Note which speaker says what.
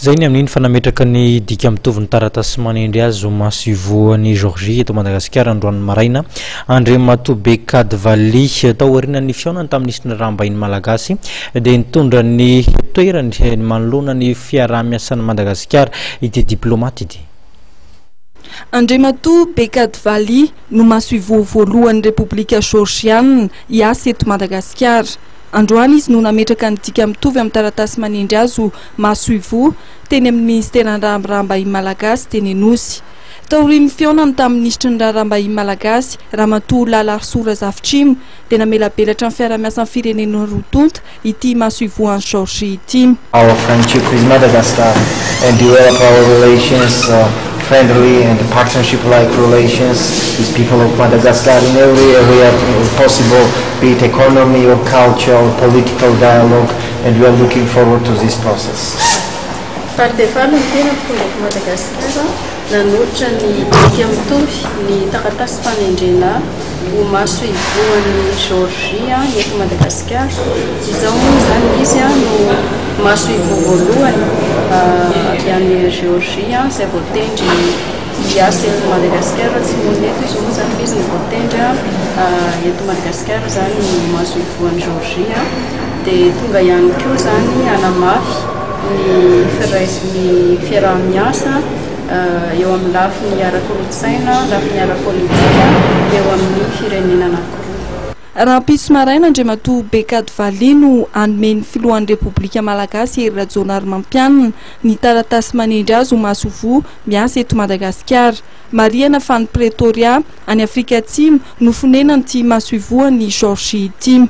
Speaker 1: Zay ny amin'ny fa nametraka ny dika mitovy ny taratasy manendry azy masoivohon'i Georgie eto Madagasikara androany maraina andriamato Beka Dvali tao aorian'ny fiaonany tamin'ny ministeran'ny malagasy dia nitondra ny toerany manoloana ny fiaraha-miasan'ny Madagasikara ity diplomaty ity.
Speaker 2: Andriamato Beka Dvali no masoivoho voalohan'ny Republika Georgiana hiasa eto Madagasikara. Androany izy no nametraka ny dika mitovy amin'ny taratasy manendry azy masoivoho teny amin'ny ministeran'ny Raharaham-bahiny malagasy teny Anosy. Taorian'ny fiaonany tamin'ny ministran'ny Raharaham-bahiny malagasy ramatoa Lalarsora Zafitrimo dia namelabelatra ny fiaraha-miasan'ny firenena tonta ity masoivohan'i Georgie ity.
Speaker 3: Our friendship with Madagascar and develop our relations friendly and partnership-like relations with people of Madagascar in every area possible, be it economy or culture or political dialogue, and we are looking forward to this process.
Speaker 4: Partefalo tena fomba Madagascar nanotra ny dika mitovy ny taratasy fanendrena ho masoivohon'i Georgie eto Madagascar. Izao zany izy no masoivoho voalohany an'ny Georgie izay voatendry hiasa eto Madagascar tsy mony eto izy moa zany izy ny voatendry eto Madagascar zany no masoivohon'i Georgie dia tonga ihany koa zany anamafy ny fiaraha-miasa eo amin'ny lafiny ara-kolotsaina, lafiny ara-politika eo amin'ny firenena anankiroa.
Speaker 2: Raha mpisy maraina andriamato Beka Dvali no anomen'ny filohan'ny Republika Malagasy Hery Rajaonarymampianina ny taratasy manendry azy ho masoivoho miasa eto Madagasikara. Mariana fa ny Pretoria any Afrika Atsimo no fonenany ity masoivohon'i Georgie ity.